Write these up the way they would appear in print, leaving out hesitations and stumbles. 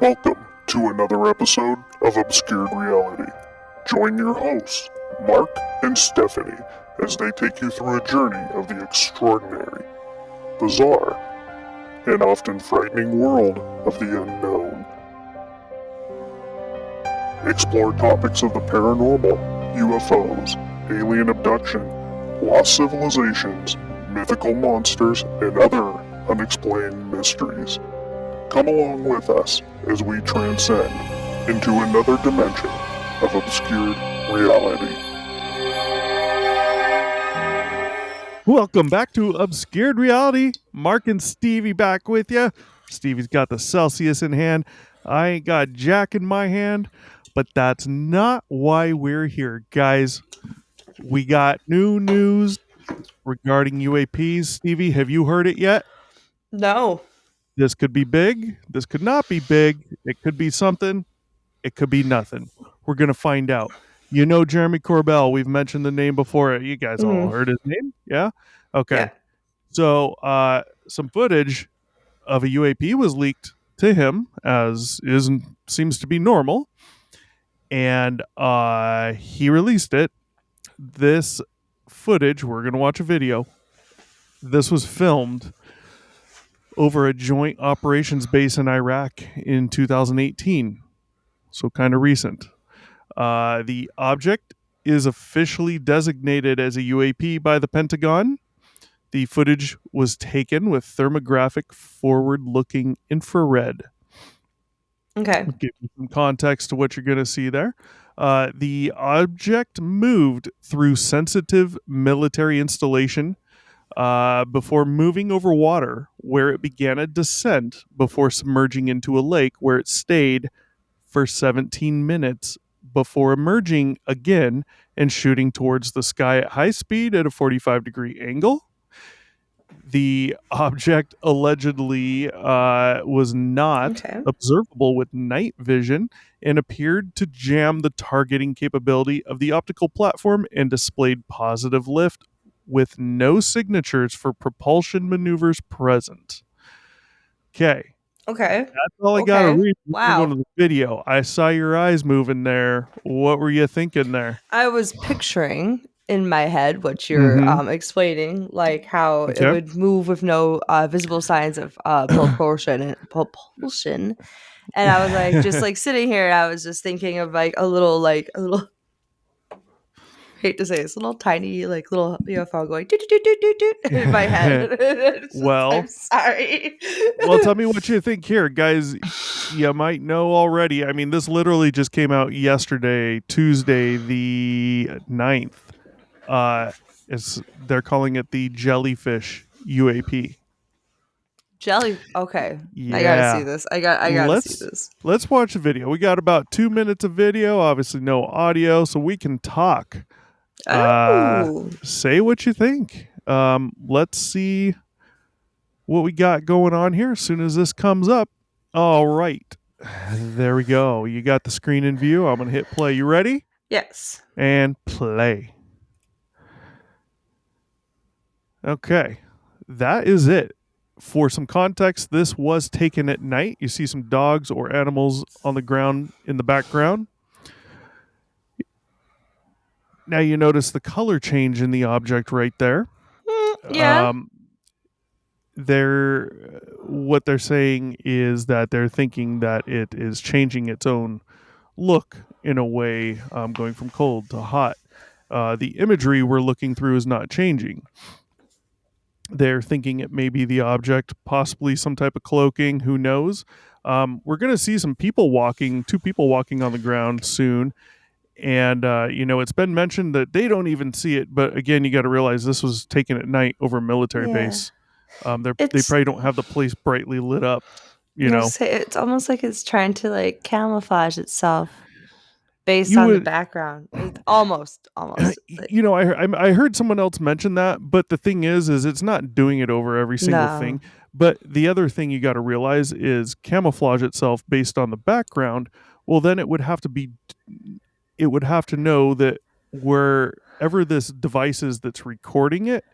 Welcome to another episode of Obscured Reality. Join your hosts, Mark and Stephanie, as they take you through a journey of the extraordinary, bizarre, and often frightening world of the unknown. Explore topics of the paranormal, UFOs, alien abduction, lost civilizations, mythical monsters, and other unexplained mysteries. Come along with us as we transcend into another dimension of obscured reality. Welcome back to Obscured Reality. Mark and Stevie back with you. Stevie's got the Celsius in hand. I ain't got Jack in my hand, but that's not why we're here, guys. We got new news regarding UAPs. Stevie, have you heard it yet? No. This could be big. This could not be big. It could be something. It could be nothing. We're going to find out. You know Jeremy Corbell. We've mentioned the name before. You guys all heard his name? Yeah? Okay. Yeah. So some footage of a UAP was leaked to him, as seems to be normal. And he released it. This footage, we're going to watch a video. This was filmed over a joint operations base in Iraq in 2018. So kind of recent. The object is officially designated as a UAP by the Pentagon. The footage was taken with thermographic forward-looking infrared. Okay. I'll give you some context to what you're going to see there. The object moved through sensitive military installation before moving over water, where it began a descent before submerging into a lake, where it stayed for 17 minutes before emerging again and shooting towards the sky at high speed at a 45-degree angle. The object allegedly was not observable with night vision and appeared to jam the targeting capability of the optical platform and displayed positive lift with no signatures for propulsion maneuvers present. Okay. Okay. That's all I got to read. Wow. Going to the video. I saw your eyes moving there. What were you thinking there? I was picturing in my head what you're explaining, like how it would move with no visible signs of propulsion. And I was like, just like sitting here, and I was just thinking of like a little hate to say it's a little tiny little UFO going doot, doot, doot, doot, doot, in my head. Well, I'm sorry. Well, tell me what you think here, guys. You might know already. I mean, this literally just came out yesterday, Tuesday the 9th. They're calling it the Jellyfish UAP. Okay. Yeah. I gotta see this. I gotta see this. Let's watch the video. We got about 2 minutes of video, obviously no audio, so we can talk. Say what you think. Let's see what we got going on here as soon as this comes up. All right. There we go. You got the screen in view. I'm going to hit play. You ready? Yes. And play. Okay. That is it. For some context, this was taken at night. You see some dogs or animals on the ground in the background. Now you notice the color change in the object right there. Yeah. What they're saying is that they're thinking that it is changing its own look in a way, going from cold to hot. The imagery we're looking through is not changing. They're thinking it may be the object, possibly some type of cloaking, who knows. We're going to see two people walking on the ground soon. And, it's been mentioned that they don't even see it. But again, you got to realize this was taken at night over a military base. They probably don't have the place brightly lit up, It's almost like it's trying to camouflage itself based on the background. Almost. I heard someone else mention that, but the thing is it's not doing it over every single thing. But the other thing you got to realize is camouflage itself based on the background. Well, then it would have to know that wherever this device is that's recording it,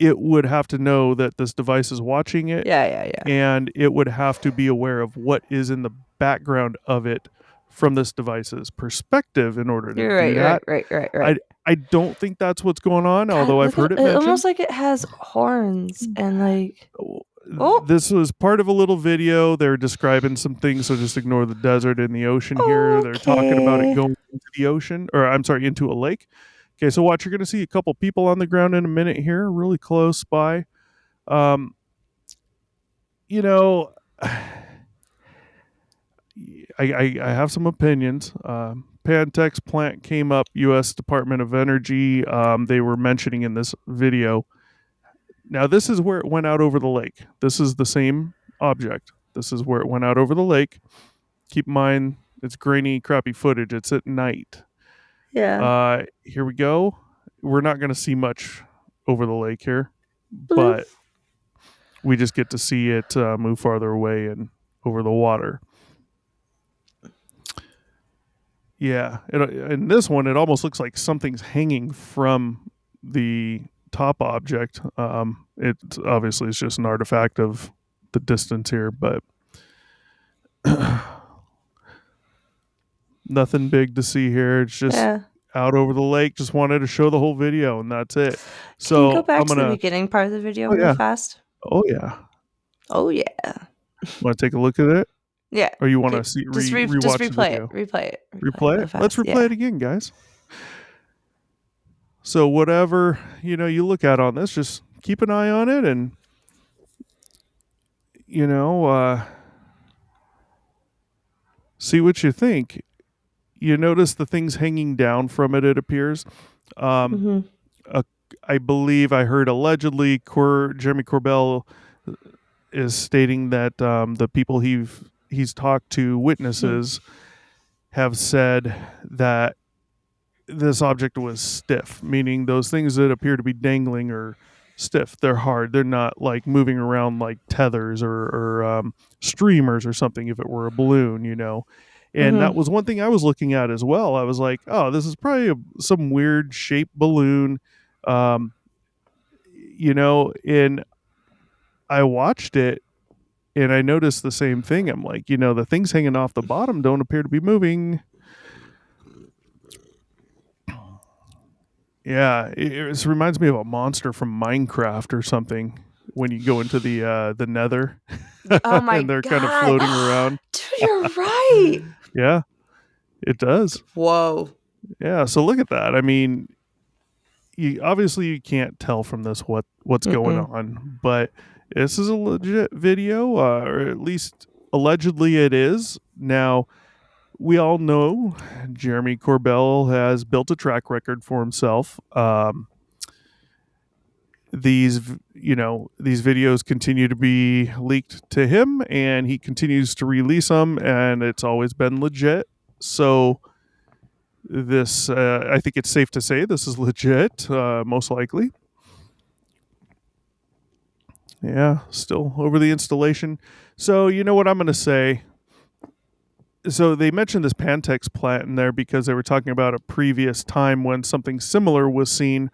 it would have to know that this device is watching it. Yeah. And it would have to be aware of what is in the background of it from this device's perspective in order to You're do that. right. I don't think that's what's going on, God, although I've heard it mentioned. Almost like it has horns and like. Oh. This was part of a little video. They're describing some things, so just ignore the desert and the ocean here. Okay. They're talking about it going into the ocean, or I'm sorry, into a lake. Okay, so watch, you're going to see a couple people on the ground in a minute here, really close by. You know, I have some opinions. Pantex plant came up, U.S. Department of Energy. They were mentioning in this video. Now, this is where it went out over the lake. This is the same object. This is where it went out over the lake. Keep in mind, it's grainy, crappy footage. It's at night. Yeah. Here we go. We're not going to see much over the lake here, but we just get to see it move farther away and over the water. Yeah. In this one, it almost looks like something's hanging from the top object. It obviously is just an artifact of the distance here, but nothing big to see here. It's just out over the lake. Just wanted to show the whole video, and that's it. So can you go back to the beginning part of the video real fast? Oh yeah. Want to take a look at it? Yeah. Or you want to see just rewatch replay the video? Replay it. Replay it? Let's replay it again, guys. So whatever, you look at on this, just keep an eye on it and, see what you think. You notice the things hanging down from it, it appears. I believe I heard allegedly Jeremy Corbell is stating that the people he's talked to, witnesses, have said that this object was stiff, meaning those things that appear to be dangling are stiff. They're hard. They're not like moving around like tethers or streamers or something if it were a balloon, And that was one thing I was looking at as well. I was like, oh, this is probably some weird shaped balloon, and I watched it and I noticed the same thing. I'm like, the things hanging off the bottom don't appear to be moving. Yeah, it reminds me of a monster from Minecraft or something. When you go into the nether, oh my and they're God. kind of floating around. Dude, you're right. Yeah, it does. Whoa. Yeah, so look at that. I mean, you can't tell from this what's going on, but this is a legit video, or at least allegedly it is. Now, we all know Jeremy Corbell has built a track record for himself. These videos continue to be leaked to him, and he continues to release them, and it's always been legit. So this, I think it's safe to say this is legit, most likely. Yeah, still over the installation. So you know what I'm going to say. So they mentioned this Pantex plant in there because they were talking about a previous time when something similar was seen,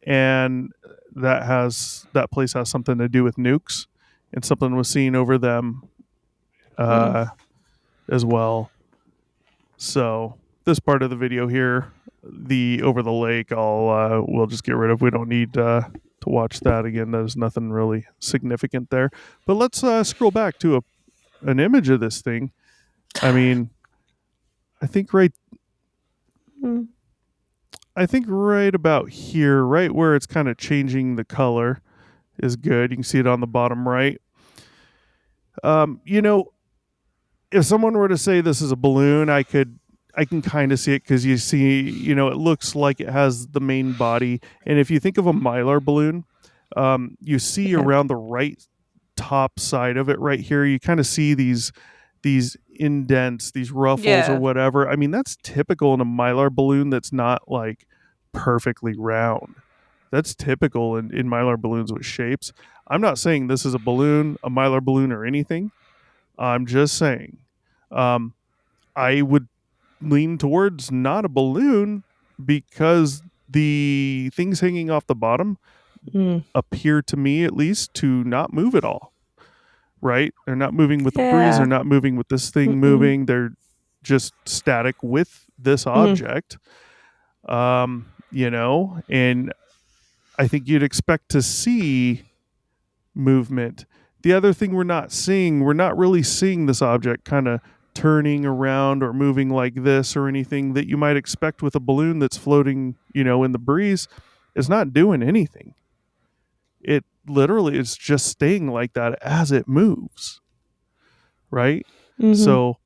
and that place has something to do with nukes, and something was seen over them as well. So this part of the video here, the over the lake, we'll just get rid of. We don't need to watch that again. There's nothing really significant there. But let's scroll back to an image of this thing. I mean, I think right about here, right where it's kind of changing the color, is good. You can see it on the bottom right. If someone were to say this is a balloon, I can kind of see it because you see, it looks like it has the main body. And if you think of a Mylar balloon, you see around the right top side of it right here, you kind of see these indents, these ruffles or whatever. I mean, that's typical in a Mylar balloon that's not like perfectly round. That's typical in Mylar balloons with shapes. I'm not saying this is a balloon, a Mylar balloon, or anything. I'm just saying I would lean towards not a balloon because the things hanging off the bottom appear to me, at least, to not move at all. Right? They're not moving with the breeze. Yeah. They're not moving with this thing moving. They're just static with this object. And I think you'd expect to see movement. The other thing we're not really seeing this object kind of turning around or moving like this or anything that you might expect with a balloon that's floating, in the breeze. It's not doing anything. It literally is just staying like that as it moves. Right? So,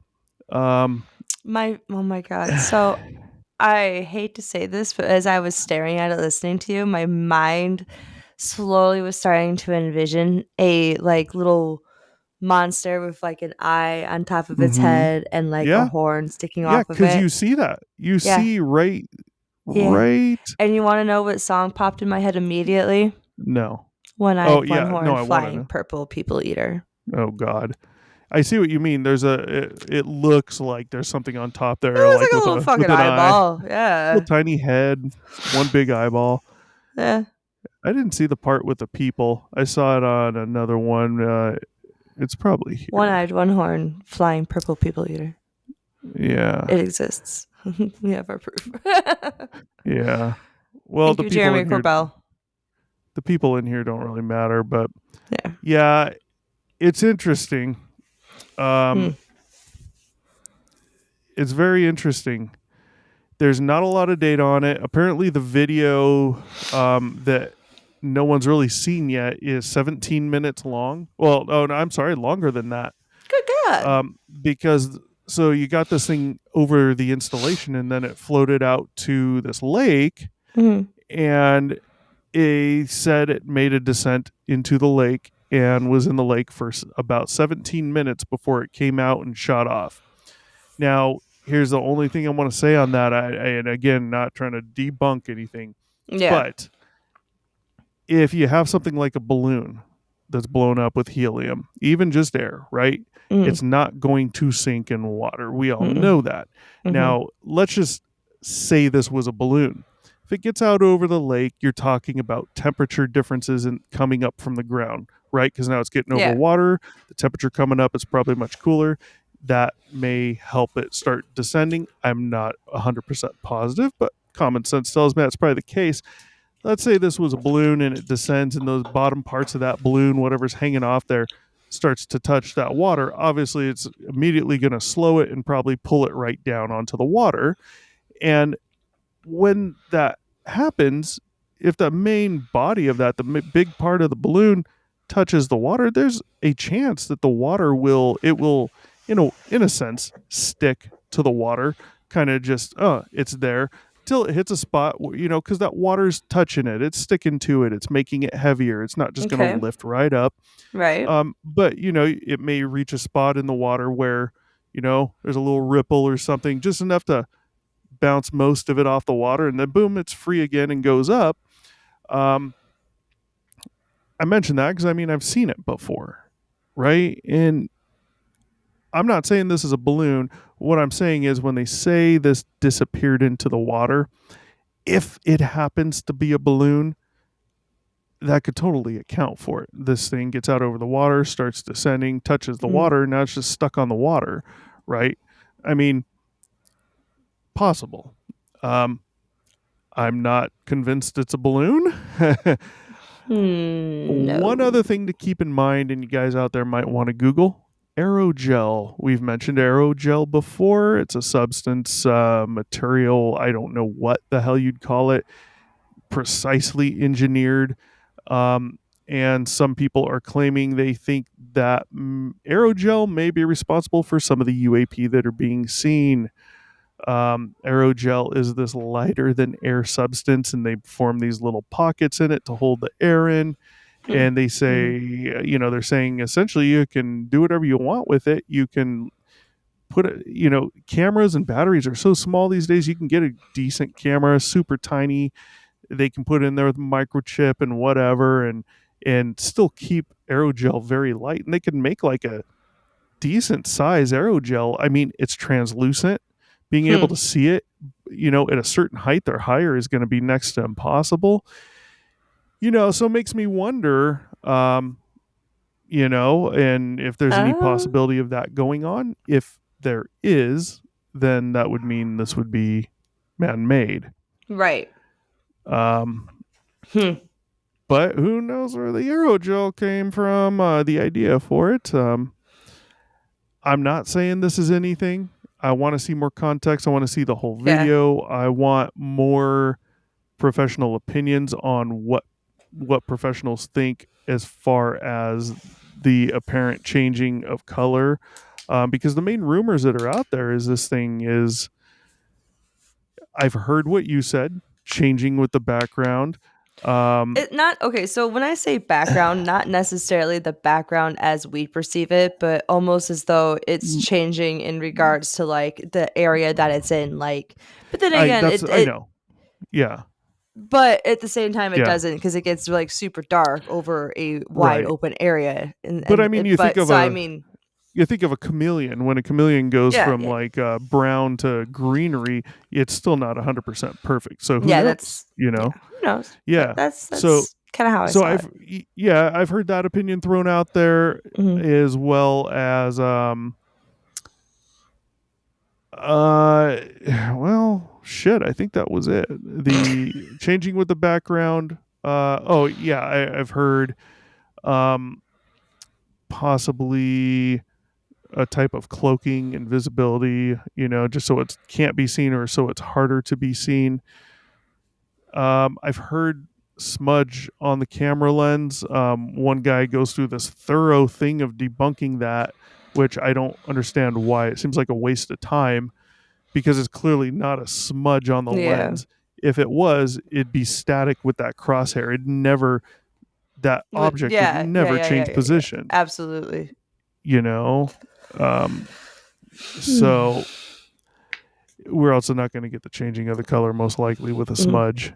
oh my God. So I hate to say this, but as I was staring at it, listening to you, my mind slowly was starting to envision a little monster with an eye on top of its head and a yeah, horn sticking yeah, off of because it. you see that. You Yeah. see right. And you want to know what song popped in my head immediately? No. One-eyed, one horn, No, I want to flying know. purple people eater. Oh God, I see what you mean. It looks like there's something on top there, It was like a with little fucking with an eyeball. eye, Yeah. little tiny head, one big eyeball. Yeah. I didn't see the part with the people. I saw it on another one. It's probably here. One-eyed, one horn, flying purple people eater. Yeah. It exists. We have our proof. Yeah. Well, Thank you, Jeremy Corbell. The people in here don't really matter, but yeah, it's interesting. It's very interesting. There's not a lot of data on it. Apparently, the video that no one's really seen yet is 17 minutes long. Well, no, I'm sorry, longer than that. Good God. Because so you got this thing over the installation, and then it floated out to this lake, and it said it made a descent into the lake and was in the lake for about 17 minutes before it came out and shot off. Now, here's the only thing I want to say on that. And again, not trying to debunk anything, but if you have something like a balloon that's blown up with helium, even just air, right? It's not going to sink in water. We all know that. Now, let's just say this was a balloon. If it gets out over the lake, you're talking about temperature differences in coming up from the ground, right? Because now it's getting over water. The temperature coming up is probably much cooler. That may help it start descending. I'm not 100% positive, but common sense tells me that's probably the case. Let's say this was a balloon and it descends, and those bottom parts of that balloon, whatever's hanging off there, starts to touch that water. Obviously, it's immediately going to slow it and probably pull it right down onto the water. And when that happens, if the main body of that, the big part of the balloon, touches the water, there's a chance that the water will, in a sense, stick to the water, kind of just, it's there till it hits a spot, because that water's touching it, it's sticking to it, it's making it heavier, it's not just going to lift right up. Right. But, it may reach a spot in the water where, there's a little ripple or something, just enough to bounce most of it off the water, and then boom, it's free again and goes up. I mentioned that because I've seen it before, right? And I'm not saying this is a balloon. What I'm saying is when they say this disappeared into the water, if it happens to be a balloon, that could totally account for it. This thing gets out over the water, starts descending, touches the water, now it's just stuck on the water, right? Possible. I'm not convinced it's a balloon. No. One other thing to keep in mind, and you guys out there might want to Google, aerogel. We've mentioned aerogel before. It's a substance, material, I don't know what the hell you'd call it, precisely engineered. And some people are claiming they think that aerogel may be responsible for some of the UAP that are being seen. Aerogel is this lighter than air substance, and they form these little pockets in it to hold the air in. And they say, they're saying essentially you can do whatever you want with it. You can put it, cameras and batteries are so small these days. You can get a decent camera, super tiny. They can put in there with a microchip and whatever, and still keep aerogel very light. And they can make like a decent size aerogel. It's translucent. Being able to see it, at a certain height or higher is going to be next to impossible. So it makes me wonder, and if there's any possibility of that going on. If there is, then that would mean this would be man-made. Right. But who knows where the aerogel came from, the idea for it. I'm not saying this is anything. I want to see more context. I want to see the whole video. I want more professional opinions on what professionals think as far as the apparent changing of color. Because the main rumors that are out there is this thing is, I've heard what you said, changing with the background. So when I say background, not necessarily the background as we perceive it, but almost as though it's changing in regards to like the area that it's in. Like, but then again, I know, yeah. But at the same time, it doesn't, because it gets like super dark over a wide open area. But I mean, you think of a chameleon. When a chameleon goes from like brown to greenery, it's still not 100% perfect. So who knows? That's who knows? Yeah, that's kind of how I saw it. I've heard that opinion thrown out there, as well as well, shit, I think that was it. The changing with the background. I've heard possibly a type of cloaking, invisibility, just so it can't be seen, or so it's harder to be seen. I've heard smudge on the camera lens. One guy goes through this thorough thing of debunking that, which I don't understand why. It seems like a waste of time, because it's clearly not a smudge on the lens. If it was, it'd be static with that crosshair. That object would never change position. Absolutely. So we're also not going to get the changing of the color, most likely, with a smudge.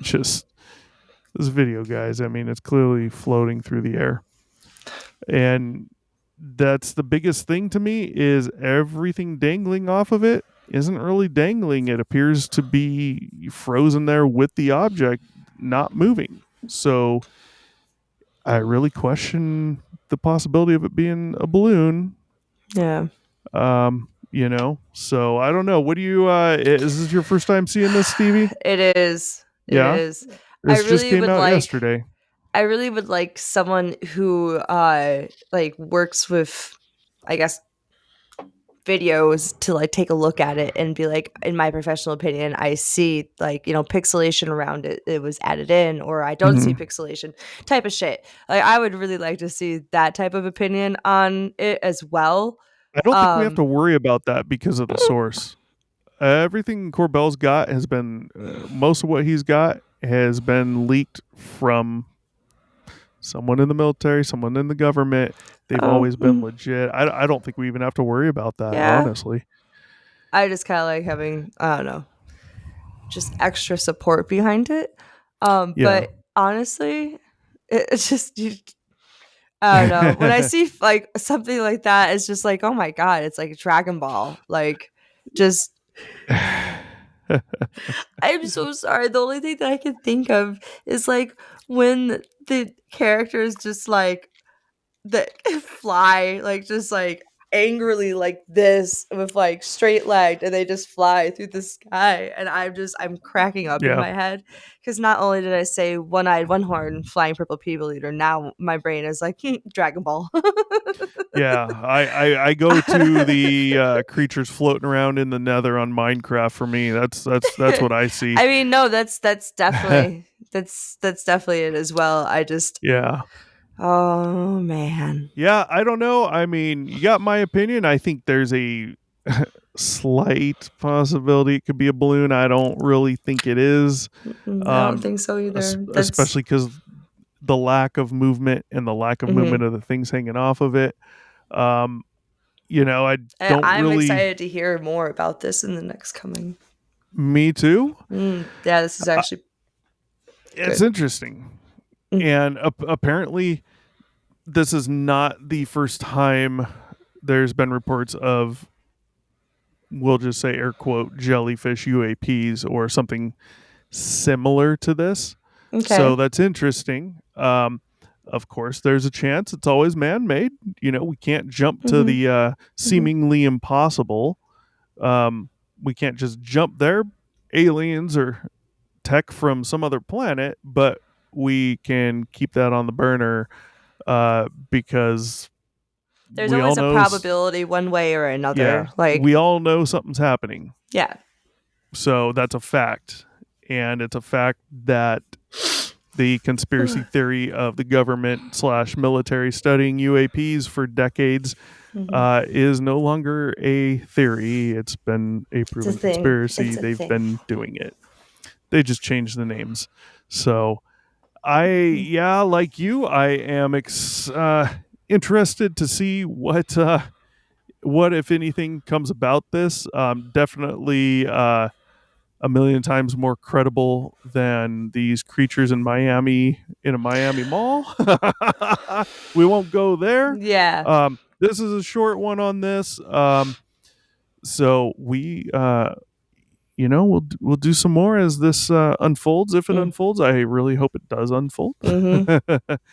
Just this video, guys. I mean, it's clearly floating through the air. And that's the biggest thing to me, is everything dangling off of it isn't really dangling. It appears to be frozen there with the object not moving. So I really question the possibility of it being a balloon. Yeah. So I don't know. What do you, is this your first time seeing this, Stevie? It is. It is. This just came out yesterday. I really would like someone who works with, I guess, videos to like take a look at it and be like, in my professional opinion, I see pixelation around it. It was added in, or I don't see pixelation type of shit. Like, I would really like to see that type of opinion on it as well. I don't think we have to worry about that because of the source. Everything Corbell's got has been, most of what he's got has been leaked from someone in the military, someone in the government. They've always been legit. I don't think we even have to worry about that, honestly. I just kind of like having, I don't know, just extra support behind it. But honestly, it's just, I don't know. When I see like something like that, it's just like, oh my God, it's like Dragon Ball. Like, just, I'm so sorry. The only thing that I can think of is like when the characters just like that fly, like just like angrily like this with like straight legged, and they just fly through the sky, and I'm cracking up in my head, because not only did I say one-eyed one horn flying purple people eater, now my brain is like Dragon Ball. I go to the creatures floating around in the nether on Minecraft. For me, that's what I see. I mean, no, that's definitely that's definitely it as well. I just oh man. Yeah, I don't know. I mean, you got my opinion. I think there's a slight possibility it could be a balloon. I don't really think it is. I don't think so either. Especially because the lack of movement and the lack of movement of the things hanging off of it. I'm excited to hear more about this in the next coming. Me too. Yeah, this is actually it's interesting. And apparently this is not the first time there's been reports of, we'll just say air quote, jellyfish UAPs or something similar to this. Okay. So that's interesting. Of course, there's a chance it's always man-made. We can't jump to the seemingly impossible. We can't just jump there, aliens or tech from some other planet, but we can keep that on the burner because there's we always all a know probability one way or another. we all know something's happening. Yeah. So that's a fact. And it's a fact that the conspiracy theory of the government / military studying UAPs for decades is no longer a theory. It's been a proven conspiracy. They've been doing it. They just changed the names. So like you, I am interested to see what, if anything, comes about this. Definitely a million times more credible than these creatures in Miami in a Miami mall. We won't go there. Yeah. This is a short one on this. So we we'll do some more as this unfolds. If it unfolds, I really hope it does unfold. I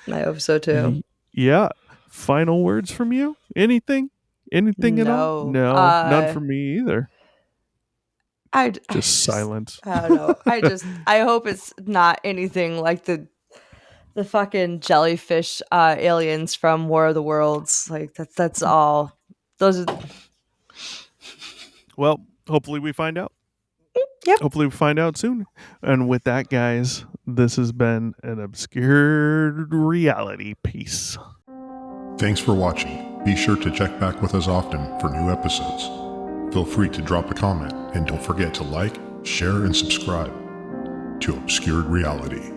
hope so too. Yeah. Final words from you? Anything at all? No, none from me either. Silence. I don't know. I hope it's not anything like the fucking jellyfish aliens from War of the Worlds. Like that's all. Those are. Well, hopefully we find out. Yep. Hopefully we find out soon. And with that, guys, this has been an obscured reality piece. Thanks for watching. Be sure to check back with us often for new episodes. Feel free to drop a comment, and don't forget to like, share, and subscribe to Obscured Reality.